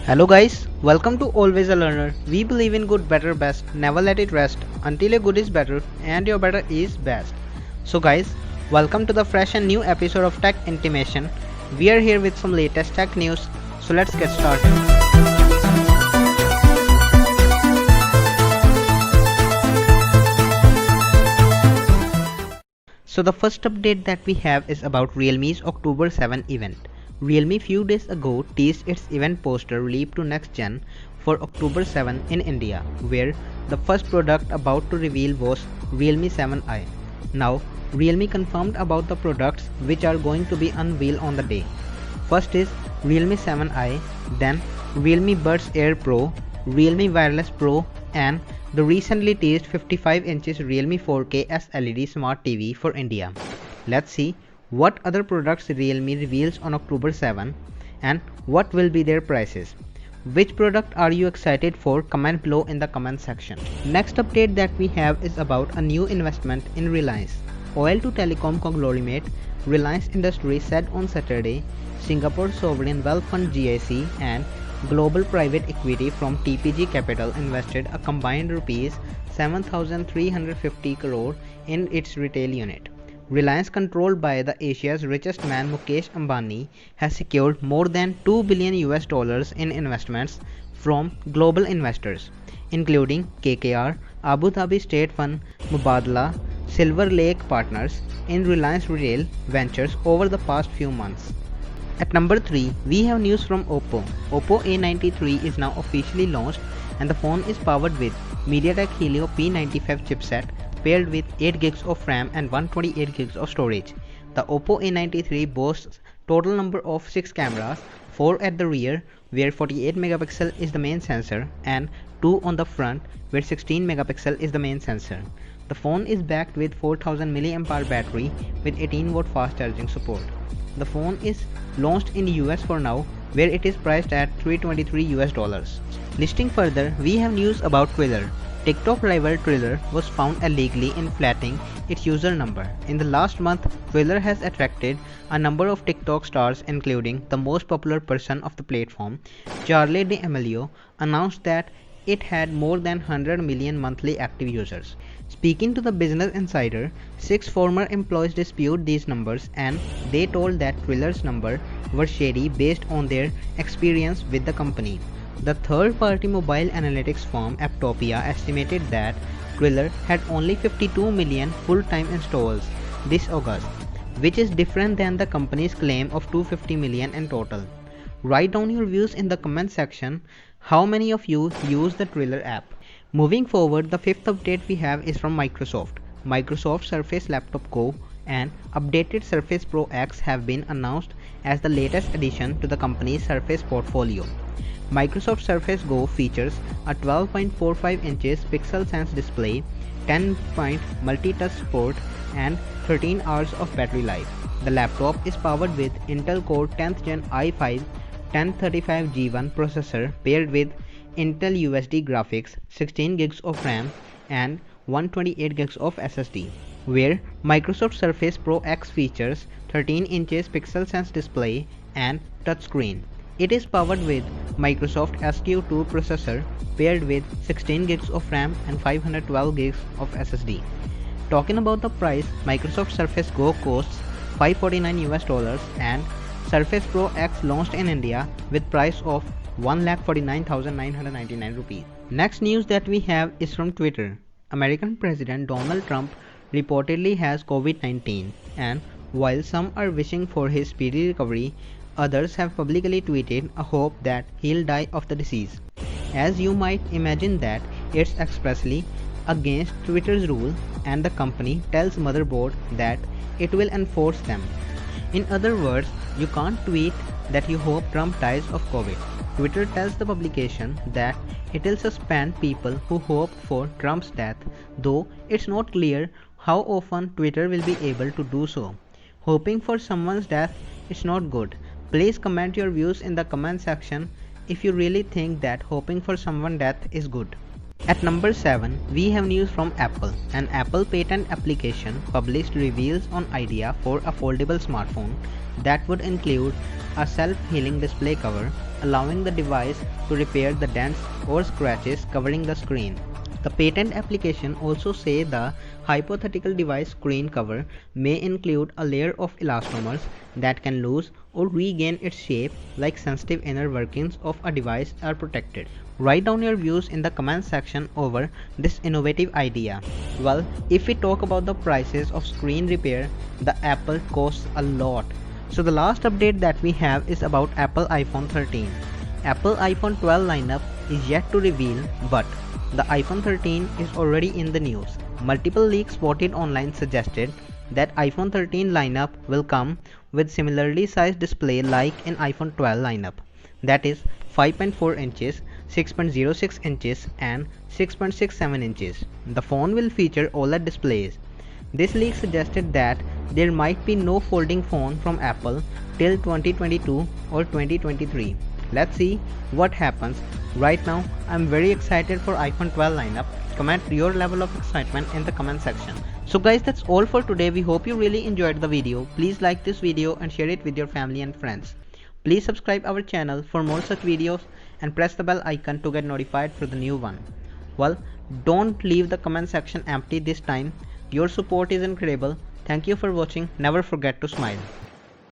Hello guys, welcome to Always a Learner. We believe in good, better, best. Never let it rest until your good is better and your better is best. So guys, welcome to the fresh and new episode of Tech Intimation. We are here with some latest tech news. So let's get started. So the first update that we have is about Realme's October 7 event. Realme few days ago teased its event poster leap to next gen for October 7 in India, where the first product about to reveal was Realme 7i. Now, Realme confirmed about the products which are going to be unveiled on the day. First is Realme 7i, then Realme Buds Air Pro, Realme Wireless Pro, and the recently teased 55 inches Realme 4K SLED Smart TV for India. Let's see what other products Realme reveals on October 7 and what will be their prices. Which product are you excited for? Comment below in the comment section. Next update that we have is about a new investment in Reliance. Oil to telecom conglomerate Reliance Industries said on Saturday Singapore Sovereign Wealth Fund GIC and Global Private Equity from TPG Capital invested a combined rupees 7,350 crore in its retail unit. Reliance, controlled by the Asia's richest man Mukesh Ambani, has secured more than $2 billion in investments from global investors, including KKR, Abu Dhabi State Fund, Mubadala, Silver Lake Partners, in Reliance Retail Ventures over the past few months. At number 3, we have news from Oppo. Oppo A93 is now officially launched and the phone is powered with MediaTek Helio P95 chipset paired with 8GB of RAM and 128GB of storage. The Oppo A93 boasts total number of 6 cameras, 4 at the rear where 48MP is the main sensor and 2 on the front where 16MP is the main sensor. The phone is backed with 4000mAh battery with 18W fast charging support. The phone is launched in US for now, where it is priced at $323. Listing further, we have news about Triller. TikTok rival Triller was found illegally inflating its user number. In the last month, Triller has attracted a number of TikTok stars, including the most popular person of the platform, Charli D'Amelio, announced that it had more than 100 million monthly active users. Speaking to the Business Insider, 6 former employees dispute these numbers and they told that Triller's numbers were shady based on their experience with the company. The third-party mobile analytics firm Apptopia estimated that Triller had only 52 million full-time installs this August, which is different than the company's claim of 250 million in total. Write down your views in the comment section. How many of you use the Triller app? Moving forward, the fifth update we have is from Microsoft. Microsoft Surface Laptop Go and updated Surface Pro X have been announced as the latest addition to the company's Surface portfolio. Microsoft Surface Go features a 12.45 inches Pixel Sense display, 10-point multi-touch support, and 13 hours of battery life. The laptop is powered with Intel Core 10th Gen i5 1035G1 processor paired with Intel USD graphics, 16GB of RAM, and 128GB of SSD, where Microsoft Surface Pro X features 13 inches Pixel Sense display and touchscreen. It is powered with Microsoft SQ2 processor paired with 16GB of RAM and 512GB of SSD. Talking about the price, Microsoft Surface Go costs $549 and Surface Pro X launched in India with price of 1,49,999 rupees. Next news that we have is from Twitter. American President Donald Trump reportedly has COVID-19 and while some are wishing for his speedy recovery, others have publicly tweeted a hope that he'll die of the disease. As you might imagine that it's expressly against Twitter's rule and the company tells Motherboard that it will enforce them. In other words, you can't tweet that you hope Trump dies of COVID. Twitter tells the publication that it will suspend people who hope for Trump's death, though it's not clear how often Twitter will be able to do so. Hoping for someone's death is not good. Please comment your views in the comment section if you really think that hoping for someone's death is good. At number 7, we have news from Apple. An Apple patent application published reveals an idea for a foldable smartphone that would include a self-healing display cover, allowing the device to repair the dents or scratches covering the screen. The patent application also says the hypothetical device screen cover may include a layer of elastomers that can lose or regain its shape, like sensitive inner workings of a device are protected. Write down your views in the comment section over this innovative idea. Well, if we talk about the prices of screen repair, the Apple costs a lot. So the last update that we have is about Apple iPhone 13. Apple iPhone 12 lineup is yet to reveal, but the iPhone 13 is already in the news. Multiple leaks spotted online suggested that iPhone 13 lineup will come with similarly sized display like in iPhone 12 lineup, that is 5.4 inches, 6.06 inches and 6.67 inches. The phone will feature OLED displays. This leak suggested that there might be no folding phone from Apple till 2022 or 2023. Let's see what happens. Right now, I'm very excited for iPhone 12 lineup. Comment your level of excitement in the comment section. So guys, that's all for today. We hope you really enjoyed the video. Please like this video and share it with your family and friends. Please subscribe our channel for more such videos and press the bell icon to get notified for the new one. Well, don't leave the comment section empty this time. Your support is incredible. Thank you for watching. Never forget to smile.